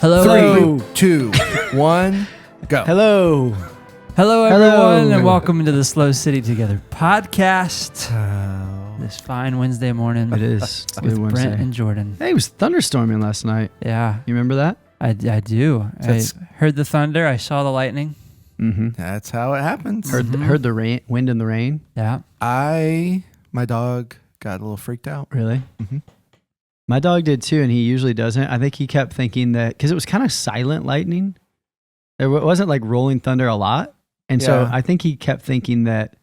Hello. 3, 2, 1, go. Hello, everyone, and welcome to the SLO City Together Podcast. This fine Wednesday morning. It is. It's with Wednesday. Brent and Jordan. Hey, it was thunderstorming last night. Yeah, You remember that? I do. I heard the thunder. I saw the lightning. Mm-hmm. That's how it happens. Heard the rain, wind and the rain. Yeah. My dog got a little freaked out. Really? Mm-hmm. My dog did too, and he usually doesn't. I think he kept thinking that because it was kind of silent lightning. There wasn't like rolling thunder a lot, and so Yeah. I think he kept thinking that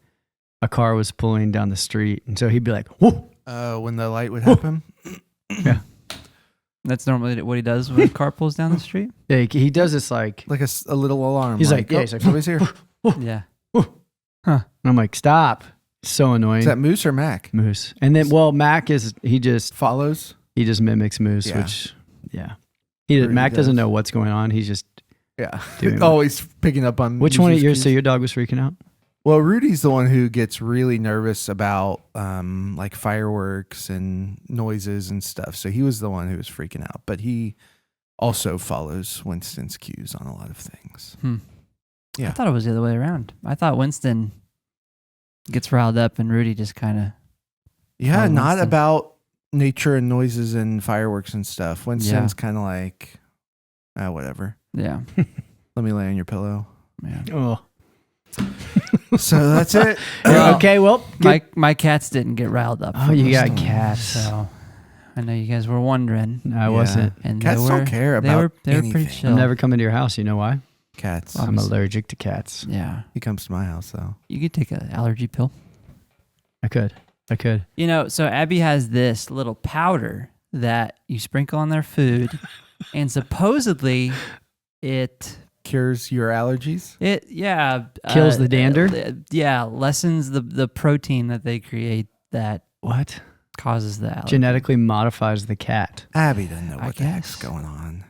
a car was pulling down the street, and so he'd be like, "Whoa!" When the light would happen. Yeah. That's normally what he does when a car pulls down the street. Yeah, he does this like Like a little alarm. he's like, somebody's here. Yeah. and I'm like, "Stop!" It's so annoying. Is that Moose or Mac? Moose, and then Mac is he just mimics Moose, Yeah. which Mac Rudy doesn't does. know what's going on. He's just Yeah. Doing Always picking up on which one of Moose's yours? cues. So your dog was freaking out. Well, Rudy's the one who gets really nervous about like fireworks and noises and stuff. So he was the one who was freaking out. But he also follows Winston's cues on a lot of things. Yeah. I thought it was the other way around. I thought Winston gets riled up and Rudy just kind of. Yeah, Oh, not Winston. about nature and noises and fireworks and stuff. Winston's kind of like, whatever. Yeah. Let me lay on your pillow. Yeah. Oh, So that's it. okay. Well, My cats didn't get riled up. Oh, for you got Winston, cats. So I know you guys were wondering. no, I wasn't. And Cats they were, don't care they about were pretty anything. chill. I'm never coming to your house. You know why? Cats. I'm allergic to cats. Yeah. He comes to my house though. You could take an allergy pill. I could. You know, so Abby has this little powder that you sprinkle on their food, and supposedly it Cures your allergies. Kills the dander? Lessens the protein that they create that What? causes the allergy. Genetically modifies the cat. Abby doesn't know I what the heck's guess. going on.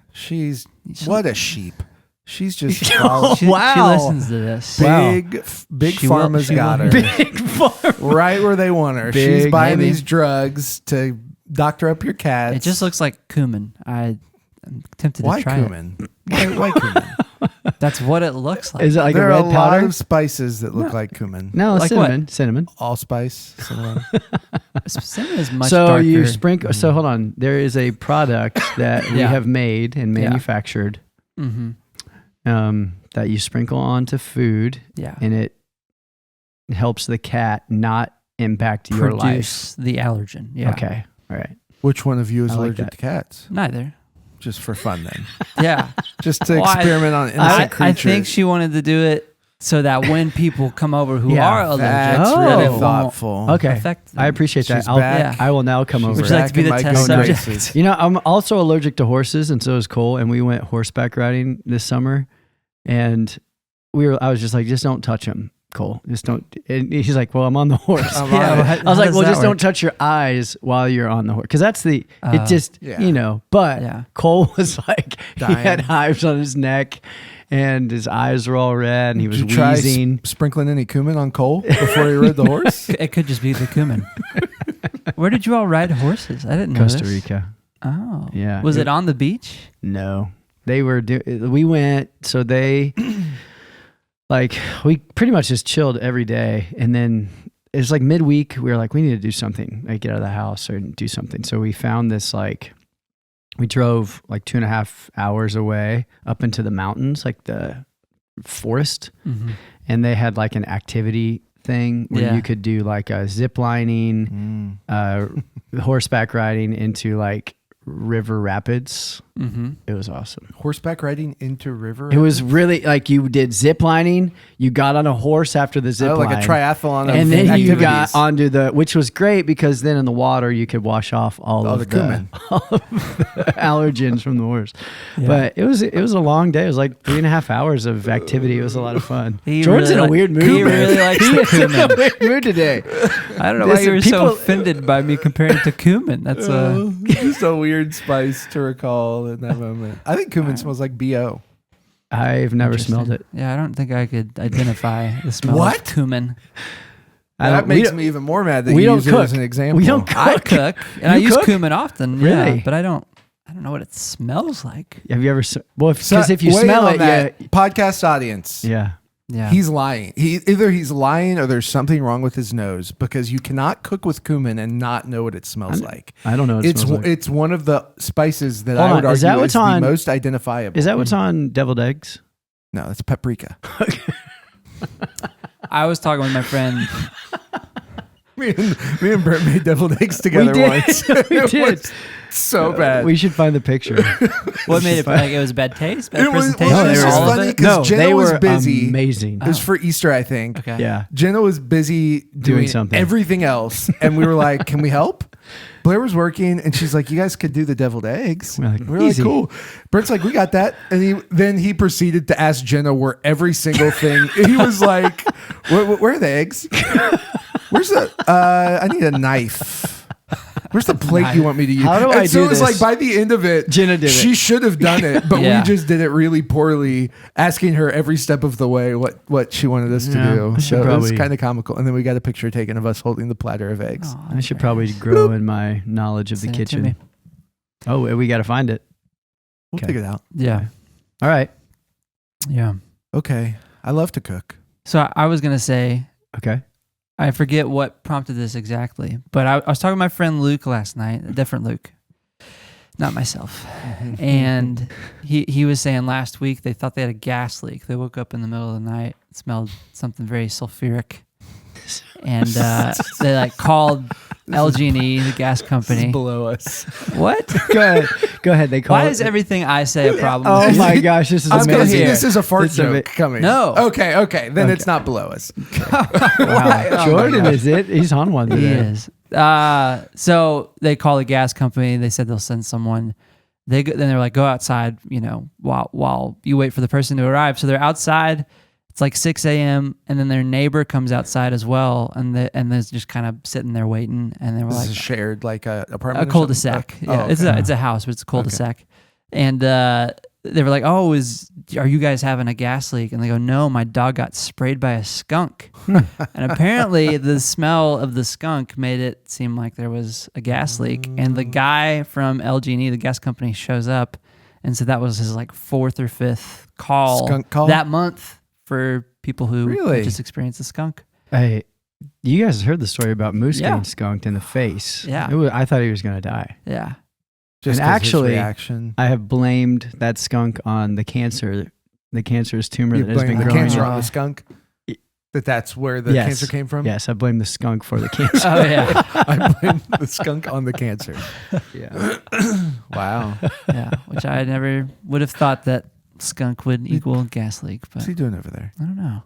What a sheep. She's just She Wow. listens to this. Wow. big She will- pharma's she got will her hear Big farm. right where they want her. Big, She's buying maybe. these drugs to doctor up your cats. It just looks like cumin. I'm tempted why to try cumin? Why cumin? it. That's what it looks like. Is it like There a are red a lot powder? of spices that look like cumin. No, Like cinnamon. Cinnamon. Allspice. Cinnamon. Cinnamon is much So darker. you sprinkle. So hold on. There is a product that we Yeah. have made and Yeah. manufactured Mm-hmm. that you sprinkle onto food, Yeah. and it helps the cat not impact your life. Produce the allergen. Yeah. Okay. All right. Which one of you is I like allergic that. to cats? Neither. Just for fun then. Yeah. Just to Well, experiment on innocent I creatures. think she wanted to do it so that when people come over who Yeah, are allergic, That's Oh. really it won't thoughtful. Okay. affect them. I appreciate that. She's back. I will now come She's over. Would you like back to be in the my test good subject? graces. You know, I'm also allergic to horses, and so is Cole. And we went horseback riding this summer, and I was just like, just don't touch him, Cole. Just don't. And he's like, well, I'm on the horse. I'm Yeah, on it. how I was like, does well, that just don't work? touch your eyes while you're on the horse, because that's it just Yeah. But Yeah. Cole was like, he Dying. had hives on his neck, and his eyes were all red, and he was Did you try wheezing. sprinkling any cumin on Cole before he rode the horse? It could just be the cumin. Where did you all ride horses? I didn't know Costa this. Rica. Oh. Yeah. Was it on the beach? No, they were. We went, so they like we pretty much just chilled every day, and then it was like midweek. We were like, we need to do something, like get out of the house or do something. So we found this we drove like 2.5 hours away up into the mountains, like the forest, Mm-hmm. and they had like an activity thing where Yeah. you could do like a zip lining, horseback riding into like river rapids. Mm-hmm. It was awesome. Horseback riding into river? It was really like you did zip lining. You got on a horse after the zip line. like a triathlon of and then activities. you got onto which was great because then in the water you could wash off all Oh, of the cumin. all of the allergens from the horse. Yeah. But it was a long day. It was like 3.5 hours of activity. It was a lot of fun. He Jordan's really in a weird mood. he man. really likes the He's in a cumin. weird mood today. I don't know why Listen, you were people- so offended by me comparing it to cumin. That's just a weird spice to recall in that moment. I think cumin smells like BO. I've never smelled it. Yeah, I don't think I could identify the smell What? of cumin. That makes me even more mad that we you don't use it cook. as an example. We don't I cook. cook, and I You use cook? cumin often. Really? Yeah, but I don't don't know what it smells like. Have you ever? Well, because if you weigh smell in it, on that. Podcast audience. yeah. He's lying. Either he's lying or there's something wrong with his nose, because you cannot cook with cumin and not know what it smells like. I don't know what it smells like. It's one of the spices that Hold I would on, is argue that is what's the on- most identifiable. Is that what's on deviled eggs? No, it's paprika. I was talking with my friend. me and Brent made deviled eggs together did. once. We It did. was so bad. We should find the picture. What made it like it was bad taste, bad It was- presentation, well, it was or just all of funny it? 'cause No, Jenna they was were busy. amazing. It was for Easter, I think. Okay. Yeah. Jenna was busy doing something. everything else, and we were like, "Can we help?" Blair was working, and she's like, "You guys could do the deviled eggs." We're like, we were "Easy." like, "Cool." Brent's like, "We got that," and then he proceeded to ask Jenna where every single thing. He was like, where are the eggs? Where's the? I need a knife. Where's the plate you want me to use?" How do and I so do it was this? like by the end of it, Jenna did she it. should have done it, but Yeah. we just did it really poorly, asking her every step of the way what she wanted us to Yeah, do. I should So it was probably- kind of comical. And then we got a picture taken of us holding the platter of eggs. Oh, I should probably grow in my knowledge of the Send it to kitchen. me. Oh, we got to find it. We'll Okay. figure it out. Yeah. All right. Yeah. Okay. I love to cook. So I was gonna say, Okay. I forget what prompted this exactly, but I was talking to my friend Luke last night, a different Luke, not myself. And he was saying last week they thought they had a gas leak. They woke up in the middle of the night, smelled something very sulfuric, and they like called LG&E, the gas company. Below us. What? Go ahead. Go ahead. They call Why it. is everything I say a problem? Oh my gosh, this is I was going to amazing. say this is a fart It's joke coming. No. Okay. Then it's not below us. Wow. Jordan is it? He's on one He today. is. So they call the gas company. They said they'll send someone. Then they're like, go outside, while you wait for the person to arrive. So they're outside. It's like 6 a.m. and then their neighbor comes outside as well, and they're just kind of sitting there waiting. And they were This like, is shared like a a apartment. or cul-de-sac. something? Yeah, Oh, it's okay. a house, but it's a cul-de-sac. And they were like, "Oh, are you guys having a gas leak?" And they go, "No, my dog got sprayed by a skunk." And apparently, the smell of the skunk made it seem like there was a gas leak. And the guy from LG&E, the gas company, shows up, and so that was his like 4th or 5th Skunk call? that month for people who Really? just experienced a skunk. Hey, you guys heard the story about Moose Yeah. getting skunked in the face. Yeah. I thought he was going to die. Yeah. Just And 'cause his actually, reaction. I have blamed that skunk on the cancerous tumor You that has blame been the growing. cancer growing. on the skunk? That's where the Yes. cancer came from? Yes, I blame the skunk for the cancer. Oh yeah. I blame the skunk on the cancer. Yeah. Wow. Yeah. Which I never would have thought that skunk would equal gas leak, but What's he doing over there? I don't know.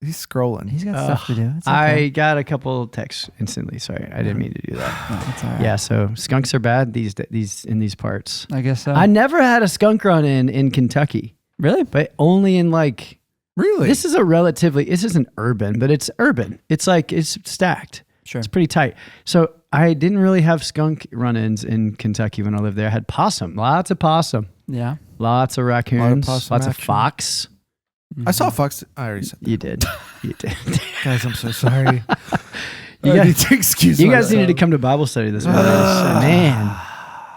He's scrolling. He's got stuff to do. It's I okay. got a couple texts instantly. Sorry, I didn't mean to do that. No, it's all right. Yeah, so skunks are bad these in these parts. I guess so. I never had a skunk run in Kentucky, Really? but only in like Really? this isn't urban, but it's urban. It's like it's stacked. Sure. It's pretty tight. So I didn't really have skunk run-ins in Kentucky when I lived there. I had possum, lots of possum, Yeah. lots of raccoons, possum lots of action. fox. I saw Fox. I already said You did. You did. Guys, I'm so sorry. You I guys- need to excuse You guys myself. needed to come to Bible study this morning. Man.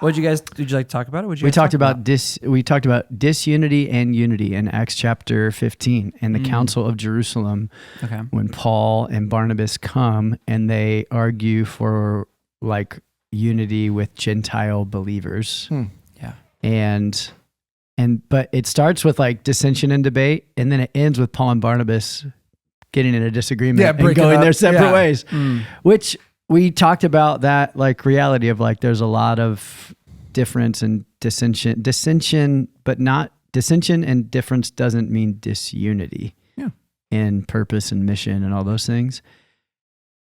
Did you like to talk about it? What'd you We guys talked talk about disunity and unity in Acts chapter 15 and the Council of Jerusalem Okay. when Paul and Barnabas come and they argue for like unity with Gentile believers. Yeah. But it starts with like dissension and debate, and then it ends with Paul and Barnabas getting in a disagreement Yeah, and breaking going up. their separate Yeah. ways. Which we talked about that like reality of like there's a lot of difference and dissension, but not dissension and difference doesn't mean disunity. Yeah. In purpose and mission and all those things.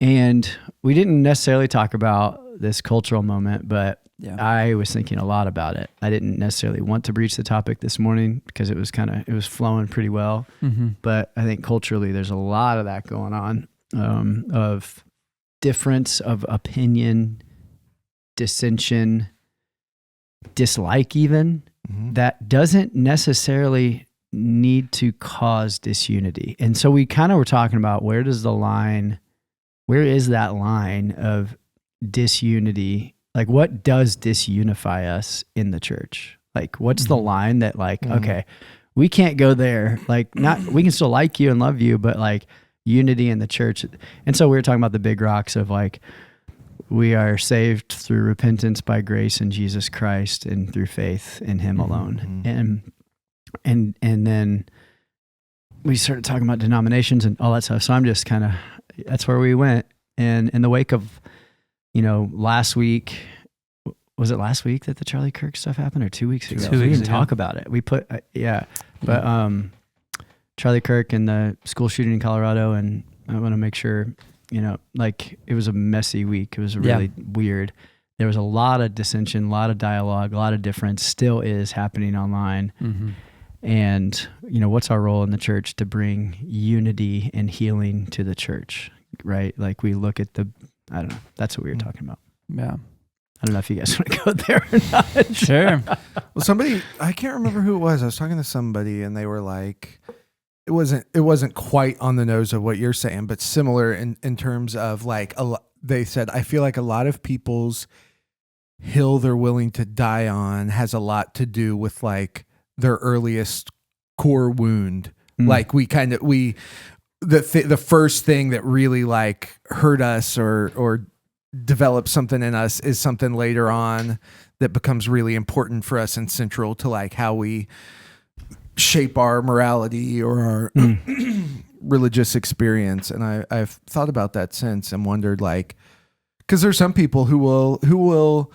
And we didn't necessarily talk about this cultural moment, but Yeah. I was thinking a lot about it. I didn't necessarily want to breach the topic this morning because it was flowing pretty well. Mm-hmm. But I think culturally there's a lot of that going on, of difference of opinion, dissension, dislike even, that doesn't necessarily need to cause disunity. And so we kind of were talking about where is that line of disunity Like, what does disunify us in the church? Like, what's the line that like, okay, we can't go there. Like, not, we can still like you and love you, but like unity in the church. And so we were talking about the big rocks of like, we are saved through repentance by grace in Jesus Christ and through faith in him alone. And then we started talking about denominations and all that stuff. So I'm just kind of, that's where we went. And in the wake of, last week, was it last week that the Charlie Kirk stuff happened, or 2 weeks ago? We didn't talk about it. We put, but Charlie Kirk and the school shooting in Colorado, and I want to make sure, like it was a messy week. It was really weird. There was a lot of dissension, a lot of dialogue, a lot of difference still is happening online. And, what's our role in the church to bring unity and healing to the church, right? Like we look at I don't know. That's what we were talking about. Yeah. I don't know if you guys want to go there or not. Sure. Well, I can't remember who it was. I was talking to somebody and they were like, it wasn't quite on the nose of what you're saying, but similar in terms of like, they said, I feel like a lot of people's hill they're willing to die on has a lot to do with like their earliest core wound. Like the first thing that really like hurt us or developed something in us is something later on that becomes really important for us and central to like how we shape our morality or our religious experience. And I've thought about that since and wondered like, because there's some people who will,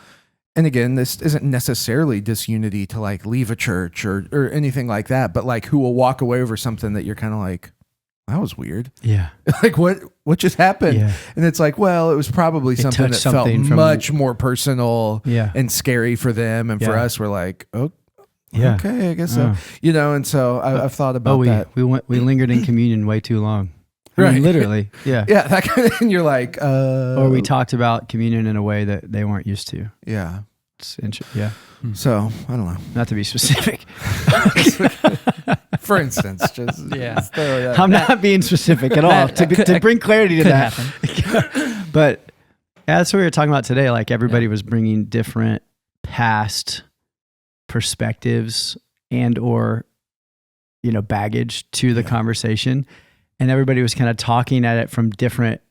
and again, this isn't necessarily disunity to like leave a church or anything like that, but like who will walk away over something that you're kind of like, that was weird. Yeah. Like what just happened? Yeah. And it's like, well, it was probably something that felt much more personal and scary for them. And for us, we're like, oh, okay, I guess so. And so I've thought about that. We lingered in communion way too long. I mean, literally. Yeah. Yeah. That kind of, and you're like, or we talked about communion in a way that they weren't used to. Yeah. It's interesting. Yeah. So I don't know. Not to be specific. For instance, just I'm not being specific at all to bring clarity to that. But that's what we were talking about today. Like everybody was bringing different past perspectives and or baggage to the conversation, and everybody was kind of talking at it from different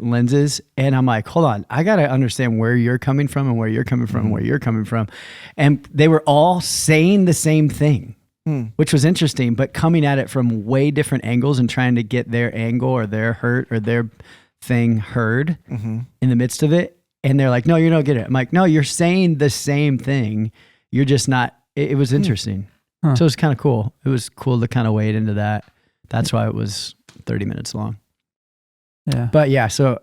lenses. And I'm like, hold on, I got to understand where you're coming from and where you're coming from and where you're coming from. And they were all saying the same thing, which was interesting, but coming at it from way different angles and trying to get their angle or their hurt or their thing heard in the midst of it. And they're like, no, you don't get it. I'm like, no, you're saying the same thing. You're just not, it was interesting. So it was kind of cool. It was cool to kind of wade into that. That's why it was 30 minutes long. Yeah. But yeah, so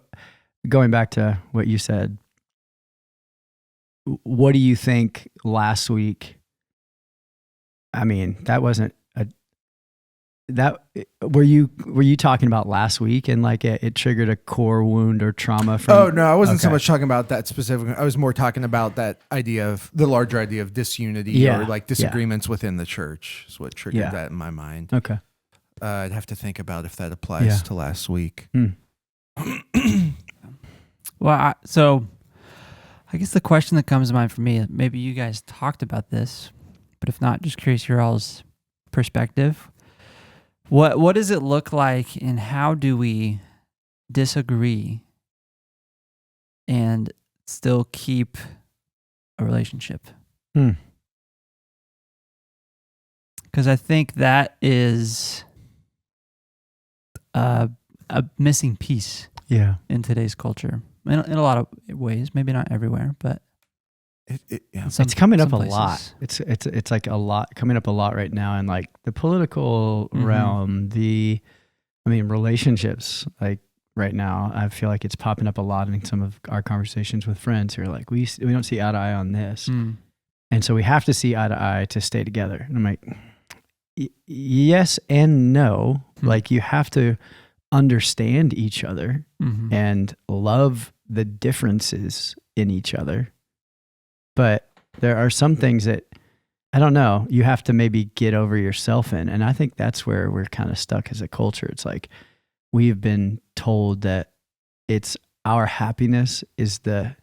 going back to what you said, what do you think last week? I mean, that wasn't were you talking about last week and like it triggered a core wound or trauma from? Oh no, I wasn't so much talking about that specifically. I was more talking about that idea of the larger idea of disunity or like disagreements within the church is what triggered that in my mind. Okay. I'd have to think about if that applies to last week. Well, so I guess the question that comes to mind for me, maybe you guys talked about this, but if not, just curious your all's perspective. What does it look like and how do we disagree and still keep a relationship? Because I think that is a missing piece in today's culture in a lot of ways, maybe not everywhere, but it's coming up a lot. It's like a lot coming up a lot right now in like the political realm, relationships like right now. I feel like it's popping up a lot in some of our conversations with friends who are like, we don't see eye to eye on this. And so we have to see eye to eye to stay together. And I'm like, yes and no. Like you have to understand each other and love the differences in each other. But there are some things that, I don't know, you have to maybe get over yourself in. And I think that's where we're kind of stuck as a culture. It's like we've been told that it's our happiness is the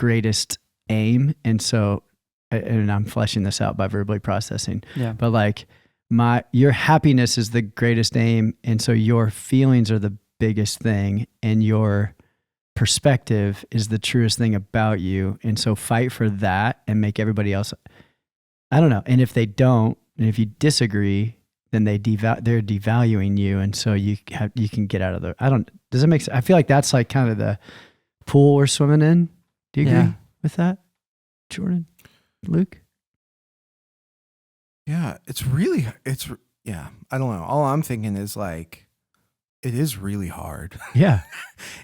greatest aim. And so, and I'm fleshing this out by verbally processing, Yeah. but like your happiness is the greatest aim. And so your feelings are the biggest thing, and your perspective is the truest thing about you. And so fight for that and make everybody else, I don't know. And if they don't, and if you disagree, then they're devaluing you. And so you can get out of does it make sense? I feel like that's like kind of the pool we're swimming in. Do you agree with that, Jordan, Luke? Yeah, yeah, I don't know. All I'm thinking is like, it is really hard. Yeah.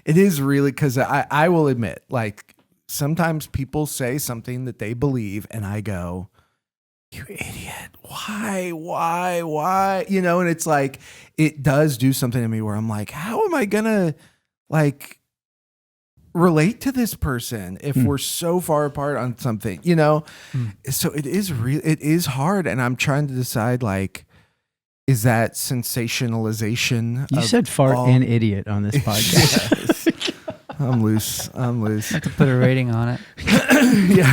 It is really, because I will admit, like, sometimes people say something that they believe, and I go, you idiot. Why? You know, and it's like, it does do something to me where I'm like, how am I going to like relate to this person if we're so far apart on something, you know? So it is hard. And I'm trying to decide, like, is that sensationalization? You said fart and idiot on this podcast. Yes. I'm loose. I have to put a rating on it. Yeah.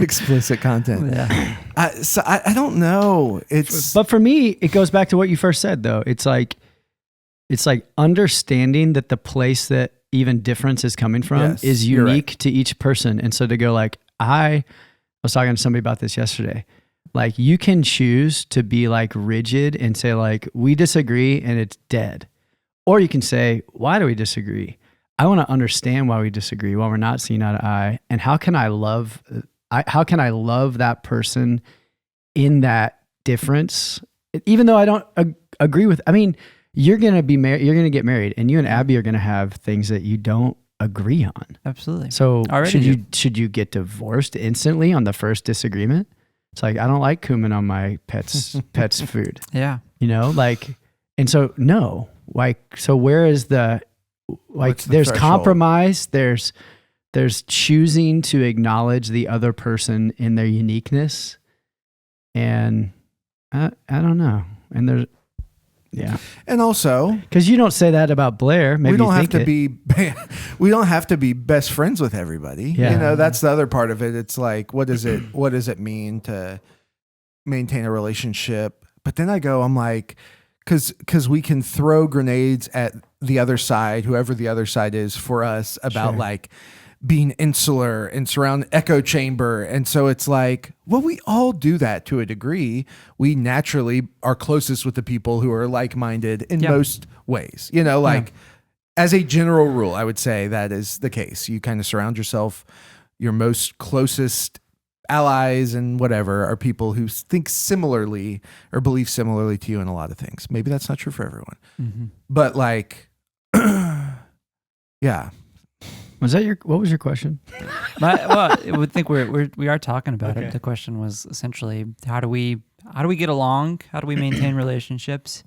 Explicit content. Yeah. So I don't know. But for me, it goes back to what you first said, though. It's like understanding that the place that even difference is coming from is unique to each person. And so to go like, I was talking to somebody about this yesterday. Like, you can choose to be like rigid and say like, we disagree and it's dead. Or you can say, why do we disagree? I want to understand why we disagree, why we're not seeing eye to eye, and how can I love that person in that difference, even though I don't agree with. I mean, you're gonna be married, you're gonna get married, and you and Abby are gonna have things that you don't agree on. Absolutely. So should you get divorced instantly on the first disagreement? It's like, I don't like cumin on my pet's food. Yeah. You know, like, and so no, like, so where is the there's threshold? Compromise, there's choosing to acknowledge the other person in their uniqueness. And I don't know. And there's, yeah. And also, because you don't say that about Blair. Maybe we don't have to be best friends with everybody. Yeah. You know, that's the other part of it. It's like, what does it mean to maintain a relationship? But then I'm like, because we can throw grenades at the other side, whoever the other side is for us, about like being insular and surround echo chamber. And so it's like, well, we all do that to a degree. We naturally are closest with the people who are like-minded in most ways, you know, like as a general rule, I would say that is the case. You kind of surround yourself, your most closest allies and whatever are people who think similarly or believe similarly to you in a lot of things. Maybe that's not true for everyone, but like, yeah. What was your question? I would think we are talking about it. The question was essentially, how do we get along? How do we maintain relationships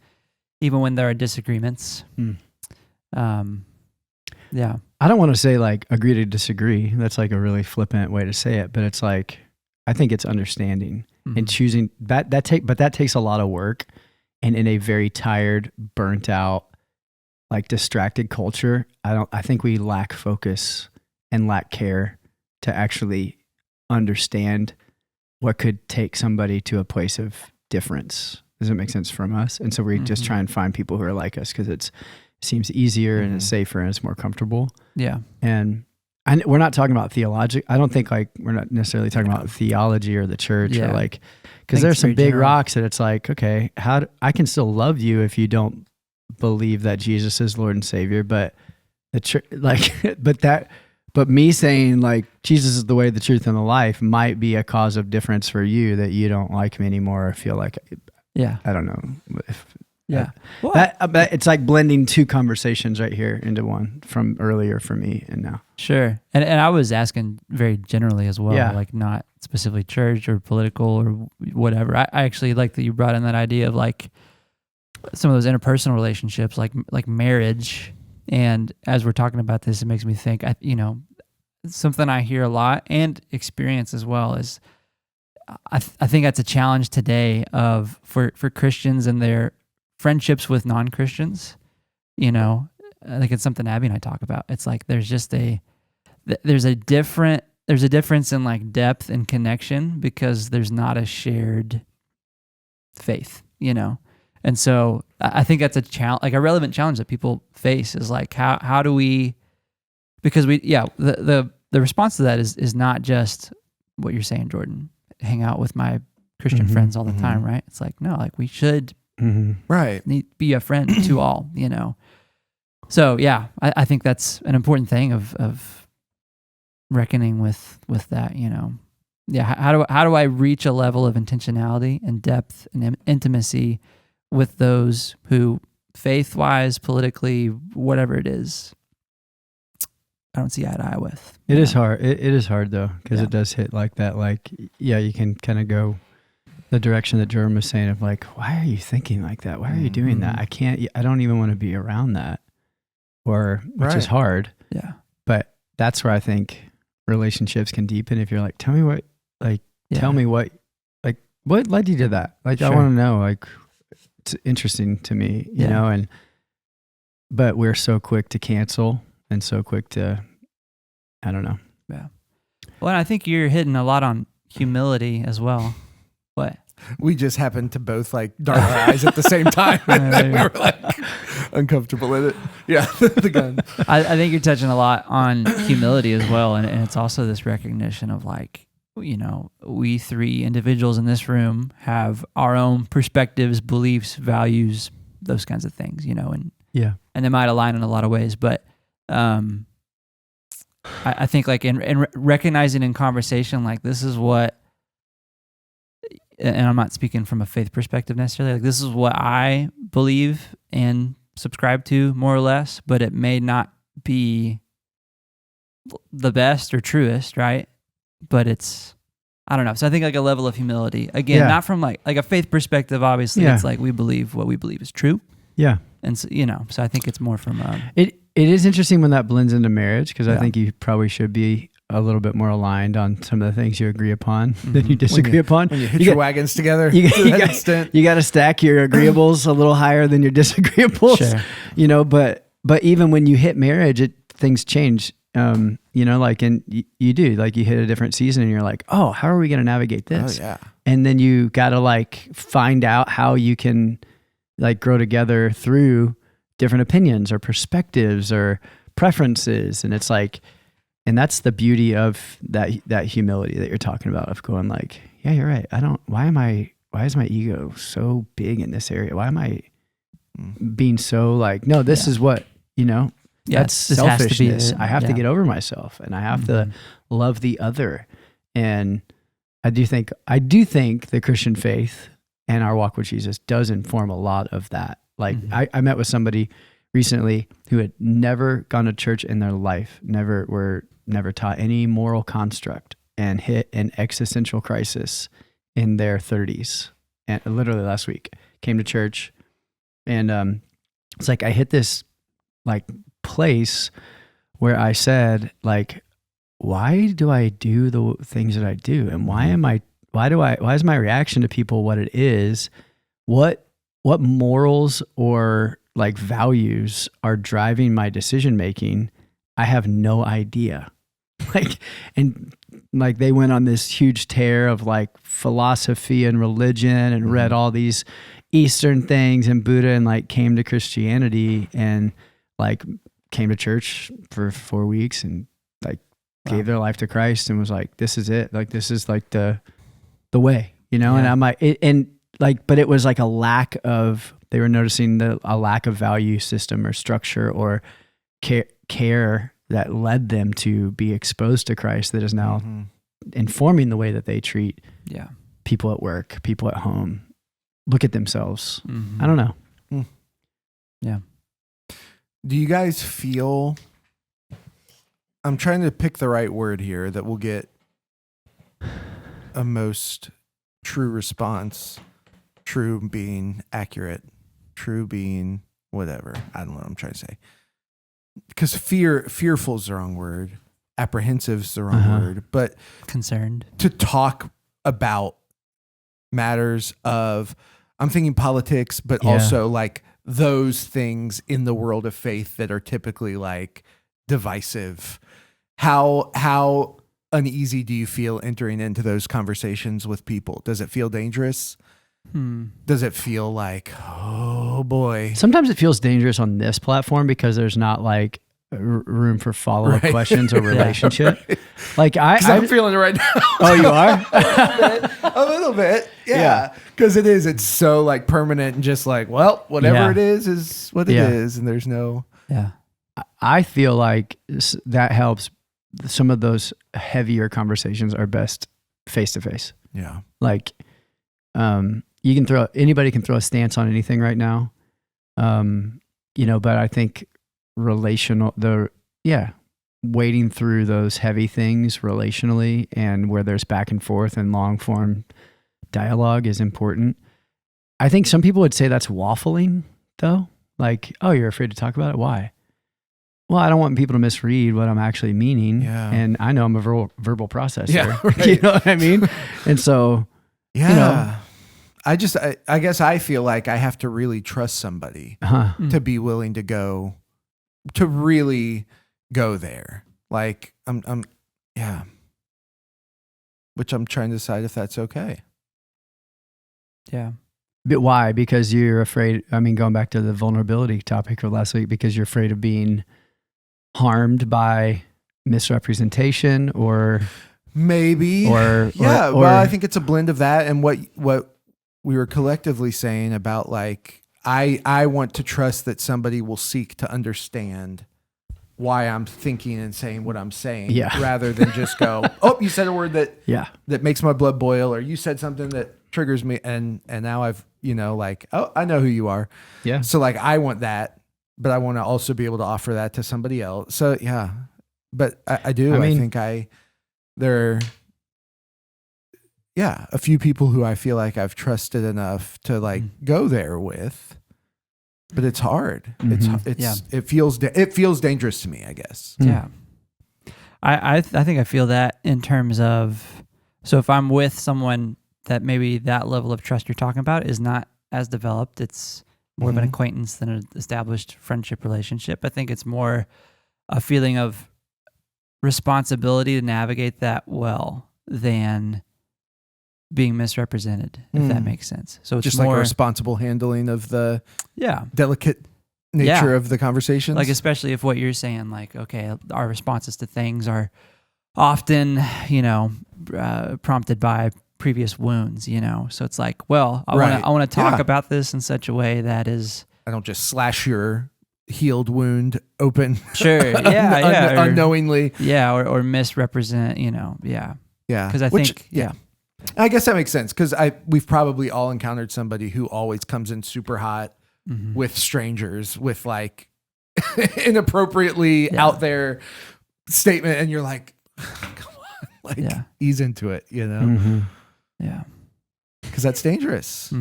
even when there are disagreements? Yeah. I don't want to say like agree to disagree. That's like a really flippant way to say it, but it's like, I think it's understanding and choosing but that takes a lot of work, and in a very tired, burnt out, like distracted culture, I think we lack focus and lack care to actually understand what could take somebody to a place of difference. Does it make sense from us? And so we just try and find people who are like us because it seems easier and it's safer and it's more comfortable. Yeah. And we're not talking about theology. I don't think like we're not necessarily talking about theology or the church or like, because there's some big rocks that it's like, okay, I can still love you if you don't believe that Jesus is Lord and Savior, but the church, like, but me saying like Jesus is the way, the truth, and the life might be a cause of difference for you, that you don't like me anymore or feel like, I don't know if. Yeah. But it's like blending two conversations right here into one from earlier for me and now. Sure. And I was asking very generally as well, Yeah. like not specifically church or political or whatever. I actually like that you brought in that idea of like some of those interpersonal relationships, like marriage. And as we're talking about this, it makes me think, something I hear a lot and experience as well is I think that's a challenge today for Christians and their friendships with non-Christians. I think it's something Abby and I talk about. It's like there's a different there's a difference in like depth and connection because there's not a shared faith, you know? And so I think that's a challenge, like a relevant challenge that people face is like, how do we, because the response to that is not just what you're saying, Jordan, hang out with my Christian friends all the time, right? It's like, no, like we should be a friend to all, you know? So yeah, I think that's an important thing of reckoning with that, you know? Yeah. How do I reach a level of intentionality and depth and intimacy with those who faith-wise, politically, whatever it is, I don't see eye to eye with. It is hard. It is hard though, because it does hit like that. Like, yeah, you can kind of go the direction that Jerome was saying of like, why are you thinking like that? Why are you doing that? I don't even want to be around that, which is hard. Yeah. But that's where I think relationships can deepen. If you're like, tell me what led you to that? Like, I want to know, like, it's interesting to me, you know, but we're so quick to cancel and so quick to, I don't know. Yeah. Well, and I think you're hitting a lot on humility as well. What? We just happened to both like dart our eyes at the same time. And we were like uncomfortable in it. Yeah, the gun. I think you're touching a lot on humility as well. And it's also this recognition of like, you know, we three individuals in this room have our own perspectives, beliefs, values, those kinds of things, you know, and they might align in a lot of ways, but I think like in recognizing in conversation, like this is what, and I'm not speaking from a faith perspective necessarily, like this is what I believe and subscribe to more or less, but it may not be the best or truest, right? But it's, I don't know. So I think like a level of humility, again, not from like a faith perspective, obviously it's like we believe what we believe is true. Yeah. And so, you know, so I think it's more from it is interesting when that blends into marriage, because I think you probably should be a little bit more aligned on some of the things you agree upon than you disagree upon. When you hitch your wagons together, you got to stack your agreeables a little higher than your disagreeables. Sure. You know, but even when you hit marriage, things change. You know, like, and you do, like, you hit a different season and you're like, oh, how are we going to navigate this? Oh, yeah. And then you got to like find out how you can like grow together through different opinions or perspectives or preferences. And it's like, and that's the beauty of that humility that you're talking about, of going like, yeah, you're right. Why is my ego so big in this area? Why am I being so like, no, this is what, you know, that's selfishness. I have to get over myself and I have to love the other. And I do think the Christian faith and our walk with Jesus does inform a lot of that. Like I met with somebody recently who had never gone to church in their life, never taught any moral construct, and hit an existential crisis in their 30s. And literally last week came to church, and it's like I hit this like place where I said, like, why do I do the things that I do? And why is my reaction to people what it is? What morals or like values are driving my decision making? I have no idea. Like they went on this huge tear of like philosophy and religion and read all these Eastern things and Buddha, and like came to Christianity and like came to church for 4 weeks and like gave their life to Christ and was like, this is it. Like, this is like the way, you know? And I'm like, but it was like they were noticing a lack of value system or structure or care that led them to be exposed to Christ, that is now informing the way that they treat people at work, people at home, look at themselves. I don't know. Yeah. Do you guys feel, I'm trying to pick the right word here that will get a most true response, true being accurate, true being whatever. I don't know what I'm trying to say. Because fearful is the wrong word. Apprehensive is the wrong word. But concerned. To talk about matters of, I'm thinking politics, but also like those things in the world of faith that are typically like divisive. How uneasy do you feel entering into those conversations with people? Does it feel dangerous? Does it feel like, oh boy? Sometimes it feels dangerous on this platform because there's not like room for follow-up questions or relationship. Right. Like I'm feeling it right now. Oh, you are? A little bit. Yeah. Because it's so like permanent and just like, well, whatever it is what it is. And there's no. Yeah. I feel like that helps. Some of those heavier conversations are best face-to-face. Yeah. Like, anybody can throw a stance on anything right now. But I think wading through those heavy things relationally and where there's back and forth and long form dialogue is important. I think some people would say that's waffling though. Like, oh, you're afraid to talk about it? Why? Well, I don't want people to misread what I'm actually meaning. Yeah. And I know I'm a verbal processor. Yeah, right. You know what I mean? And so, yeah. I guess I feel like I have to really trust somebody to be willing to really go there. Like which I'm trying to decide if that's okay. Yeah. But why? Because you're afraid, going back to the vulnerability topic of last week, because you're afraid of being harmed by misrepresentation or maybe. Well, I think it's a blend of that and what we were collectively saying about like, I want to trust that somebody will seek to understand why I'm thinking and saying what I'm saying rather than just go, oh, you said a word that makes my blood boil, or you said something that triggers me. And now I've, oh, I know who you are. Yeah. So like, I want that, but I want to also be able to offer that to somebody else. So yeah, but I do. I think there are a few people who I feel like I've trusted enough to like go there with, but it's hard. It feels dangerous to me, I guess. Yeah. I think I feel that in terms of, so if I'm with someone that maybe that level of trust you're talking about is not as developed, it's more of an acquaintance than an established friendship relationship. I think it's more a feeling of responsibility to navigate that well than being misrepresented, if that makes sense. So it's just more like a responsible handling of the delicate nature of the conversations. Like, especially if what you're saying, like, okay, our responses to things are often, prompted by previous wounds, so it's like, well, I want to talk about this in such a way that is, I don't just slash your healed wound open. Sure. Unknowingly. Or misrepresent, Yeah. Because I think, I guess that makes sense because we've probably all encountered somebody who always comes in super hot with strangers with like inappropriately out there statement, and you're like, come on, like ease into it, Yeah, because that's dangerous.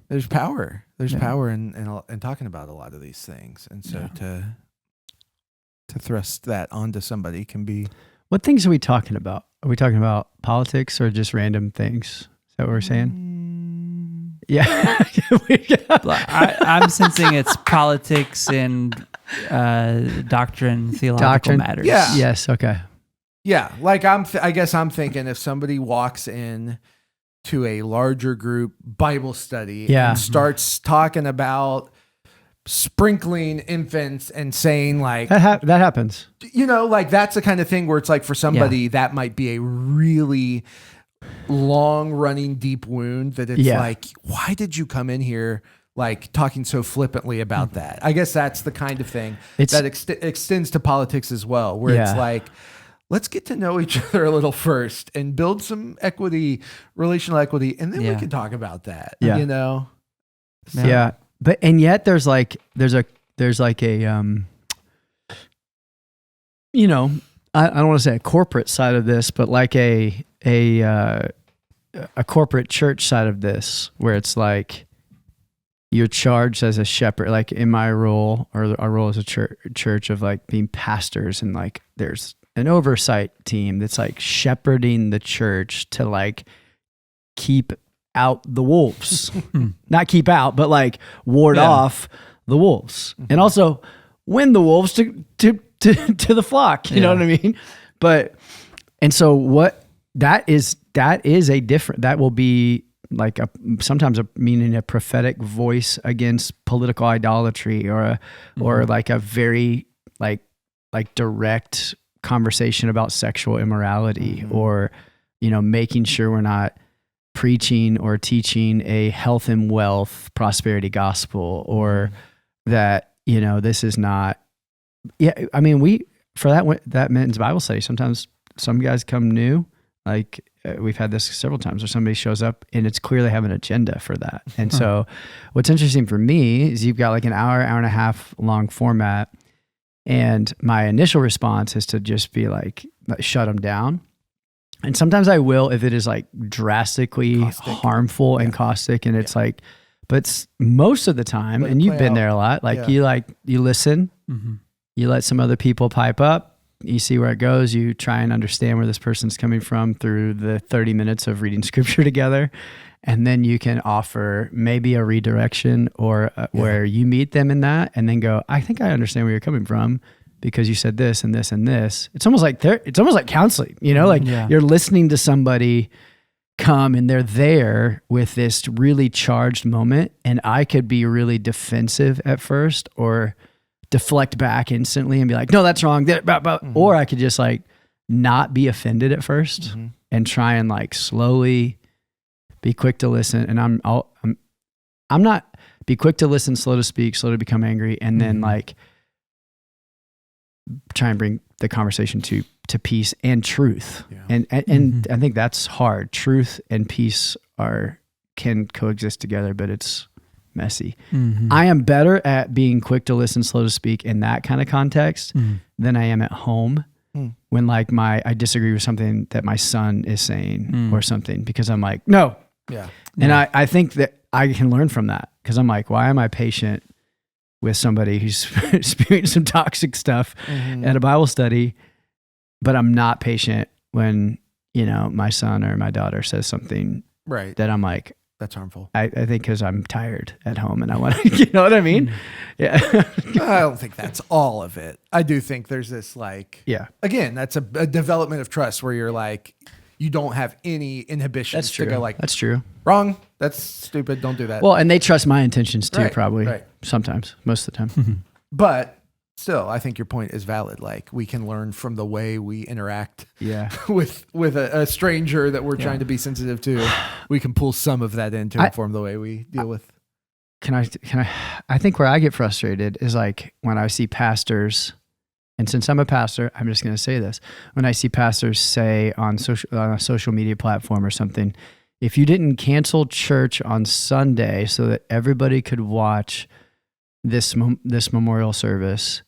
There's power. There's power in talking about a lot of these things, and so to thrust that onto somebody can be. What things are we talking about? Are we talking about politics or just random things? Is that what we're saying? Yeah. I'm sensing it's politics and doctrine, theological matters. Yeah. Yes. Okay. Yeah. Like I guess I'm thinking if somebody walks in to a larger group Bible study and starts talking about sprinkling infants and saying like that happens, like that's the kind of thing where it's like for somebody that might be a really long running deep wound that it's like, why did you come in here like talking so flippantly about that? I guess that's the kind of thing that extends to politics as well, where it's like, let's get to know each other a little first and build some relational equity, and then we can talk about that. Yeah. But and yet there's like a I don't want to say a corporate side of this, but like a corporate church side of this, where it's like you're charged as a shepherd, like in my role or our role as a church of like being pastors, and like there's an oversight team that's like shepherding the church to like keep out the wolves, not keep out, but like ward off the wolves, and also win the wolves to the flock. You know what I mean? But And so what that is a different, that will be like sometimes meaning a prophetic voice against political idolatry or like a very like direct conversation about sexual immorality or, making sure we're not preaching or teaching a health and wealth prosperity gospel or that, this is not, for that men's Bible study, sometimes some guys come new, like we've had this several times where somebody shows up and it's clear they have an agenda for that. And so what's interesting for me is you've got like an hour and a half long format. And my initial response is to just be like, shut them down. And sometimes I will, if it is like drastically harmful and caustic. And it's like, but most of the time, and you've been there a lot, like you listen, you let some other people pipe up, you see where it goes, you try and understand where this person's coming from through the 30 minutes of reading scripture together. And then you can offer maybe a redirection or where you meet them in that and then go, I think I understand where you're coming from because you said this and this and this. It's almost like counseling, you're listening to somebody come and they're there with this really charged moment. And I could be really defensive at first or deflect back instantly and be like, no, that's wrong. Or I could just like not be offended at first and try and like slowly be quick to listen. And I'm not be quick to listen, slow to speak, slow to become angry. And then like try and bring the conversation to peace and truth. Yeah. And I think that's hard. Truth and peace can coexist together, but it's messy. I am better at being quick to listen, slow to speak in that kind of context than I am at home when like I disagree with something that my son is saying or something because I'm like, no. Yeah. And I think that I can learn from that because I'm like, why am I patient with somebody who's spewing some toxic stuff at a Bible study, but I'm not patient when, my son or my daughter says something that I'm like, that's harmful. I think because I'm tired at home and I want to, you know what I mean? Yeah. I don't think that's all of it. I do think there's this like, again, that's a development of trust where you're like, you don't have any inhibitions. That's true. To go like, that's true. Wrong. That's stupid. Don't do that. Well, and they trust my intentions too, probably. Right. Sometimes, most of the time. But still, I think your point is valid. Like we can learn from the way we interact with a stranger that we're trying to be sensitive to. We can pull some of that in to inform the way we deal with. Can I think where I get frustrated is like when I see pastors, and since I'm a pastor, I'm just going to say this. When I see pastors say on a social media platform or something, if you didn't cancel church on Sunday so that everybody could watch this memorial service,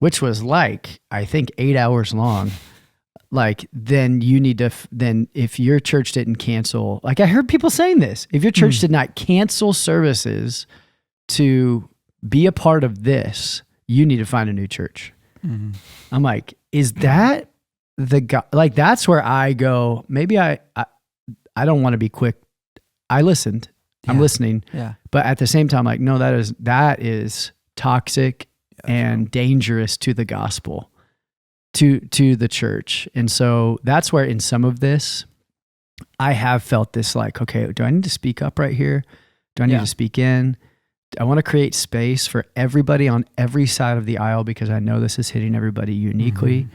which was like, I think 8 hours long, like then you need to, then if your church didn't cancel, like I heard people saying this, if your church did not cancel services to be a part of this, you need to find a new church. I'm like, is that the guy? Like, that's where I go, maybe I don't want to be quick. I listened. I'm listening. Yeah. But at the same time, like, no, that is toxic and dangerous to the gospel, to the church. And so that's where in some of this, I have felt this like, okay, do I need to speak up right here? Do I need to speak in? I want to create space for everybody on every side of the aisle because I know this is hitting everybody uniquely.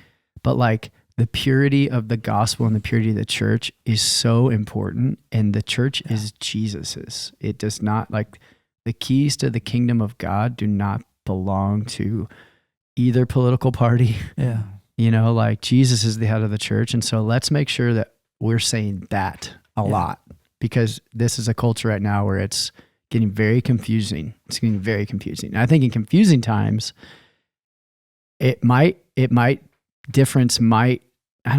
But like the purity of the gospel and the purity of the church is so important. And the church is Jesus's. It does not, like, the keys to the kingdom of God do not belong to either political party. Yeah. Like Jesus is the head of the church. And so let's make sure that we're saying that a lot because this is a culture right now where it's getting very confusing. It's getting very confusing. And I think in confusing times, I don't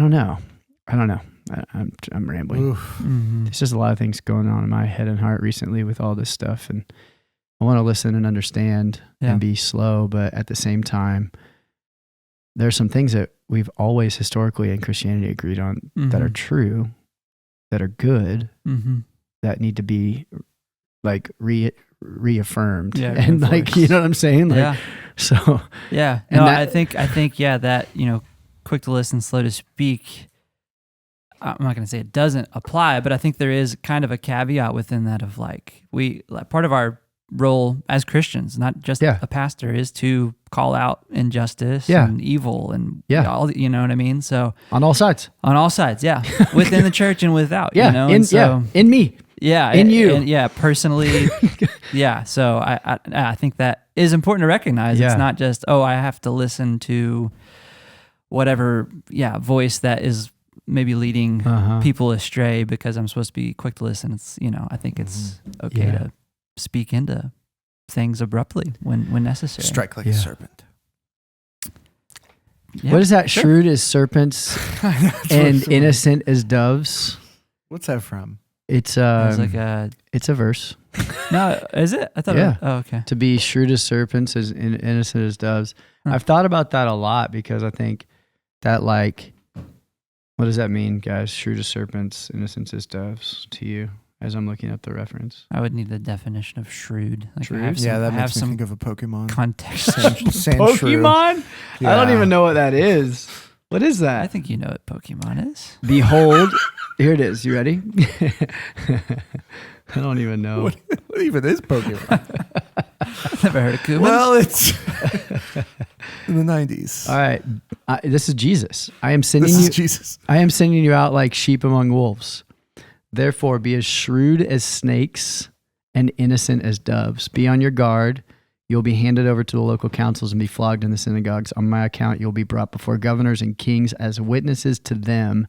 know. I'm rambling. There's just a lot of things going on in my head and heart recently with all this stuff. And I want to listen and understand and be slow. But at the same time, there's some things that we've always historically in Christianity agreed on that are true, that are good, that need to be like reaffirmed. And like, you know what I'm saying? Like, so. Yeah. No, I think that, quick to listen, slow to speak. I'm not going to say it doesn't apply, but I think there is kind of a caveat within that of part of our role as Christians, not just a pastor, is to call out injustice and evil and all, you know what I mean? So on all sides, yeah, within the church and without, you know, in me. Yeah. In you. Personally. Yeah. So I think that is important to recognize. It's not just, I have to listen to whatever, voice that is maybe leading people astray because I'm supposed to be quick to listen. It's, I think it's okay to speak into things abruptly when necessary. Strike like a serpent. Yeah, what is that? Sure. Shrewd as serpents and innocent as doves. What's that from? It's it's a verse. No, is it? I thought. Okay. To be shrewd as serpents, as innocent as doves. I've thought about that a lot because I think that what does that mean, guys? Shrewd as serpents, innocent as doves to you? As I'm looking up the reference, I would need the definition of shrewd. Shrewd? That makes me think of a Pokemon. Context. Pokemon? Yeah. I don't even know what that is. What is that? I think you know what Pokemon is. Behold, here it is. You ready? I don't even know. What even is Pokemon? I've never heard of cumin. Well, it's in the 90s. All right. This is Jesus. I am sending you out like sheep among wolves. Therefore, be as shrewd as snakes and innocent as doves. Be on your guard. You'll be handed over to the local councils and be flogged in the synagogues. On my account, you'll be brought before governors and kings as witnesses to them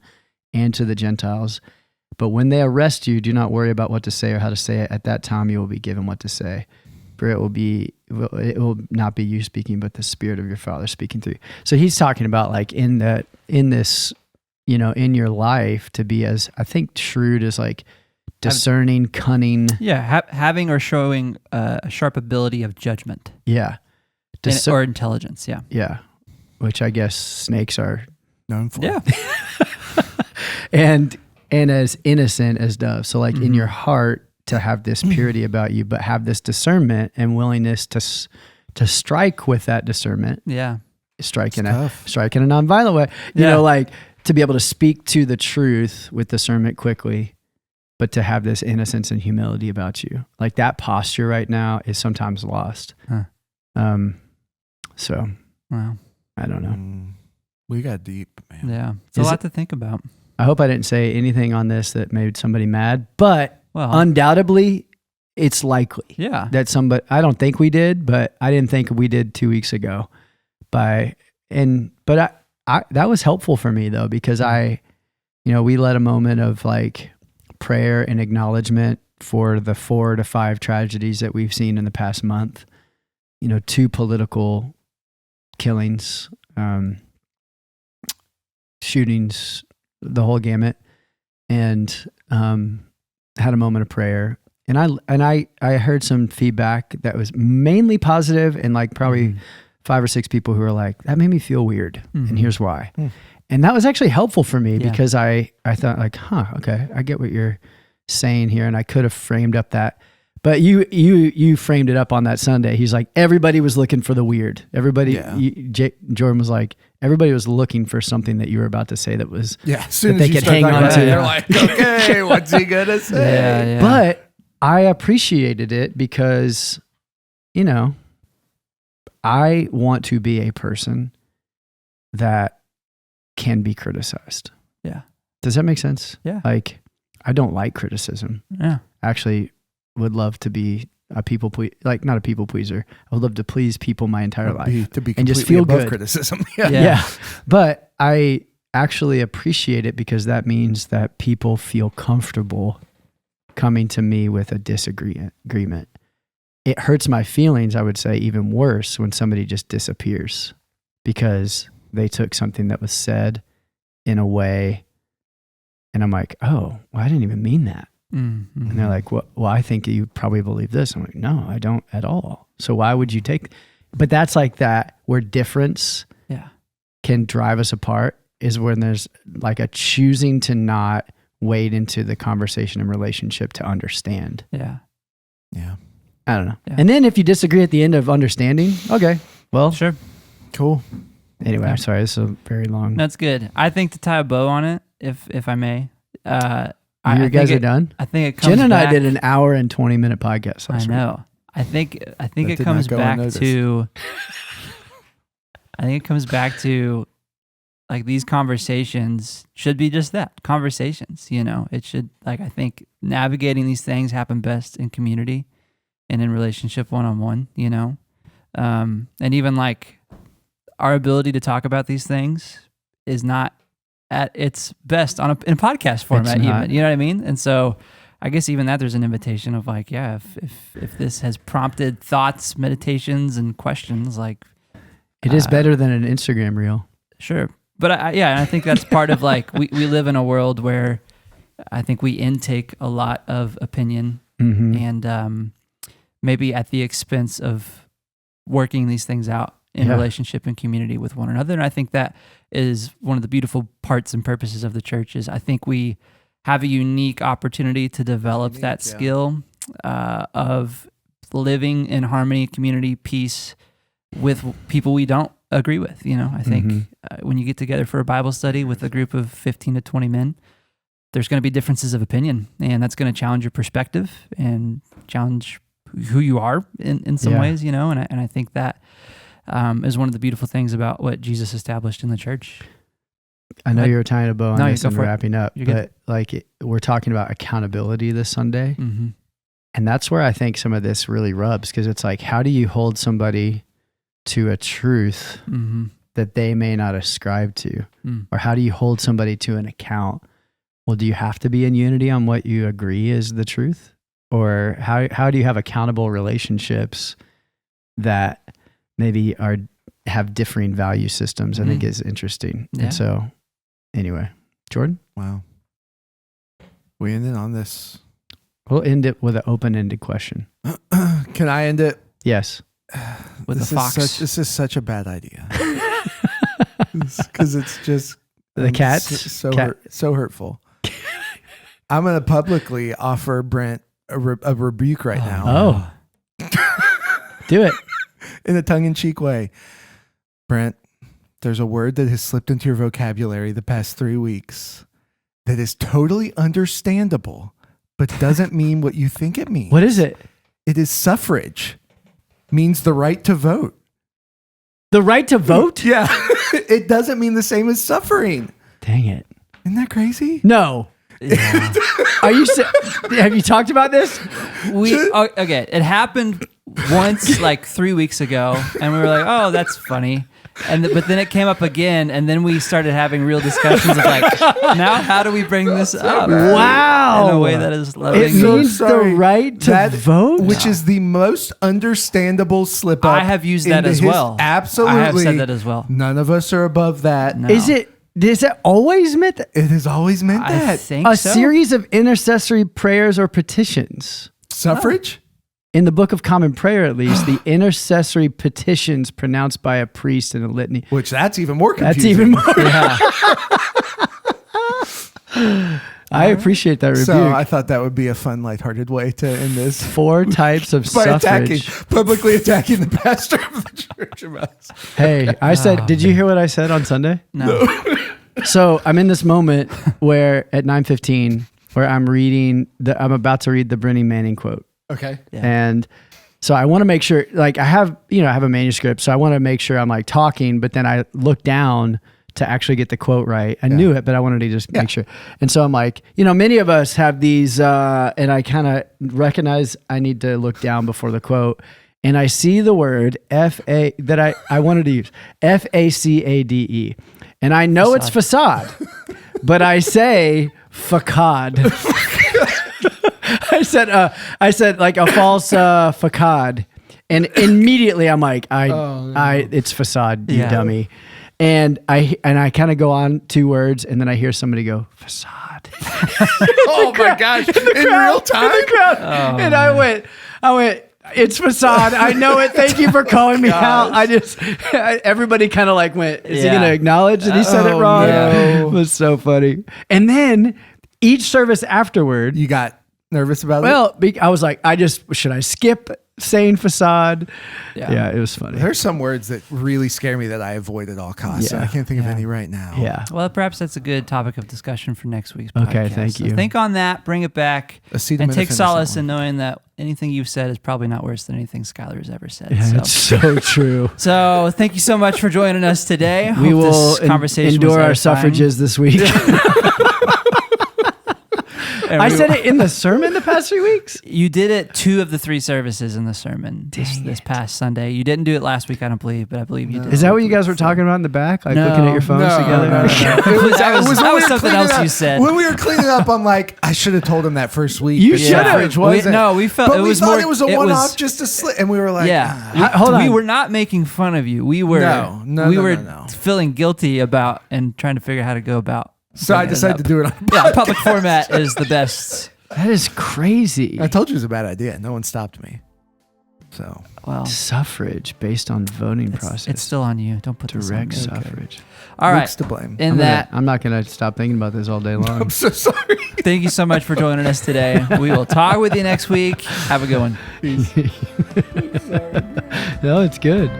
and to the Gentiles. But when they arrest you, do not worry about what to say or how to say it. At that time, you will be given what to say. For it will not be you speaking, but the Spirit of your Father speaking through you. So he's talking about in this, in your life to be as, I think, shrewd as discerning, cunning. Yeah, having or showing a sharp ability of judgment. Yeah. Or intelligence, yeah. Yeah, which I guess snakes are known for. Yeah. and as innocent as doves. So in your heart to have this purity about you, but have this discernment and willingness to strike with that discernment. Yeah. Strike in a nonviolent way. You know, to be able to speak to the truth with discernment quickly, but to have this innocence and humility about you. That posture right now is sometimes lost. So, wow. I don't know. We got deep, man. Yeah. It's a lot to think about. I hope I didn't say anything on this that made somebody mad, but undoubtedly it's likely that somebody, I don't think we did, but I didn't think we did 2 weeks ago. But that was helpful for me though, because we led a moment of prayer and acknowledgement for the 4 to 5 tragedies that we've seen in the past month. 2 political killings, shootings, the whole gamut, and had a moment of prayer. And I heard some feedback that was mainly positive, and probably 5 or 6 people who were like, that made me feel weird, and here's why. And that was actually helpful for me because I thought okay, I get what you're saying here, and I could have framed up that. But you framed it up on that Sunday. He's like, everybody was looking for the weird. Everybody, Jordan was like, everybody was looking for something that you were about to say that was as soon that as they you could hang on to. They're like, okay, what's he gonna say? Yeah. But I appreciated it because, I want to be a person that can be criticized. Yeah. Does that make sense? Yeah. I don't like criticism. Yeah. Actually, would love to be a people not a people pleaser. I would love to please people my entire life to be and just feel above good. Criticism. Yeah. But I actually appreciate it because that means that people feel comfortable coming to me with a disagreement. It hurts my feelings, I would say, even worse when somebody just disappears because they took something that was said in a way, and I'm like, oh, well, I didn't even mean that. Mm-hmm. And they're like, well, I think you probably believe this. I'm like, no, I don't at all. So why would you take? But that's that where difference can drive us apart is when there's a choosing to not wade into the conversation and relationship to understand. Yeah. Yeah. I don't know. Yeah. And then if you disagree at the end of understanding, okay, well, sure. Cool. Anyway, I'm sorry, this is a very long. That's good. I think to tie a bow on it, if I may. You guys are done? I think it comes Jen and back, I did an hour and 20-minute podcast last I know. I think That it did comes not go back unnoticed. to. I think it comes back to, like, these conversations should be just that, conversations. It should, like, I think navigating these things happen best in community and in relationship one-on-one. And even like our ability to talk about these things is not at its best in a podcast format. Even, you know what I mean? And so I guess even that there's an invitation of like, yeah, if this has prompted thoughts, meditations, and questions, like, It is better than an Instagram reel. sure. But I think that's part of, like, we live in a world where I think we intake a lot of opinion and maybe at the expense of working these things out in relationship and community with one another. And I think that is one of the beautiful parts and purposes of the church. Is I think we have a unique opportunity to develop that skill of living in harmony, community, peace with people we don't agree with. I think when you get together for a Bible study with a group of 15 to 20 men, there's going to be differences of opinion, and that's going to challenge your perspective and challenge who you are in some ways, and I think that is one of the beautiful things about what Jesus established in the church. I know you're tying a bow on this and go for it. wrapping up, but we're talking about accountability this Sunday. Mm-hmm. And that's where I think some of this really rubs, because it's like, how do you hold somebody to a truth that they may not ascribe to? Or how do you hold somebody to an account? Well, do you have to be in unity on what you agree is the truth? Or how do you have accountable relationships that maybe have differing value systems? I think is interesting. Yeah. And so anyway, Jordan? Wow. We ended on this. We'll end it with an open-ended question. Can I end it? Yes. With the fox. This is such a bad idea. Because it's just The cats? So hurtful. I'm going to publicly offer Brent a rebuke right now. Do it. In a tongue-in-cheek way. Brent, there's a word that has slipped into your vocabulary the past 3 weeks that is totally understandable, but doesn't mean what you think it means. What is it? It is suffrage. Means the right to vote. The right to vote? Yeah. It doesn't mean the same as suffering. Dang it. Isn't that crazy? No. Yeah. Have you talked about this? Okay, it happened once like 3 weeks ago, and we were like, oh, that's funny. But then it came up again, and then we started having real discussions of like, now how do we bring this up? Wow. In a way that is loving. It means the right to vote? Which is the most understandable slip up. I have used that as well. Absolutely. I have said that as well. None of us are above that. No. Is it always meant that? It has always meant I that. think A so. series of intercessory prayers or petitions. Suffrage? In the Book of Common Prayer, at least, the intercessory petitions pronounced by a priest in a litany. Which that's even more confusing. That's even more. Yeah. I appreciate that rebuke. So I thought that would be a fun, lighthearted way to end this. 4 types of By suffrage. publicly attacking the pastor of the church about us. Hey, I said, did you hear what I said on Sunday? No. So I'm in this moment where at 9:15, where I'm about to read the Brenny Manning quote. Okay. Yeah. And so I want to make sure, like I have a manuscript, so I want to make sure I'm like talking, but then I look down to actually get the quote right. I knew it, but I wanted to just make sure. And so I'm like, many of us have these, and I kind of recognize I need to look down before the quote. And I see the word that I wanted to use, FACADE. And I know it's facade, but I say facade. I said like a false facade. And immediately I'm like, it's facade, you dummy. And I kind of go on 2 words, and then I hear somebody go, facade. Oh my gosh. In real time? In the crowd. And I went, it's facade. I know it. Thank you for calling me out. Everybody kind of like went, is he going to acknowledge that he said it wrong? No. It was so funny. And then each service afterward, You got nervous about it? well, I was like, should I skip sane facade. Yeah. Yeah, it was funny. There's some words that really scare me that I avoid at all costs. Yeah. I can't think of Yeah. any right now. Yeah. Well, perhaps that's a good topic of discussion for next week's podcast. Okay, thank So you. think on that, bring it back, and Acetaminophen take is solace that in one. knowing that anything you've said is probably not worse than anything Skylar's ever said. Yeah, it's so true. So thank you so much for joining us today. We Hope will this conversation endure was our edifying. suffrages this week. And I we- said it in the sermon the past 3 weeks. You did it 2 of the 3 services in the sermon this past Sunday. You didn't do it last week, I don't believe, but I believe you did. Is that what you guys were talking about in the back? Like No. looking at your phones No, together? no, no, no. That was when we were something cleaning else up- you said. When we were cleaning up, I'm like, I should have told him that first week. You but should have. suffrage wasn't. No, we felt But it we was thought more. it was a one-off, just a slip, and we were like, Yeah. ah. Hold on. We were not making fun of you. We were No. feeling guilty about and trying to figure out how to go about. So I bringing it decided up. to do it on Yeah, public format is the best. That is crazy. I told you it was a bad idea. No one stopped me. So Well, Suffrage based on voting process. it's still on you. Don't put direct this on me. suffrage. All right. Luke's to blame. In I'm not going to stop thinking about this all day long. I'm so sorry. thank you so much for joining us today. We will talk with you next week. Have a good one. No, it's good.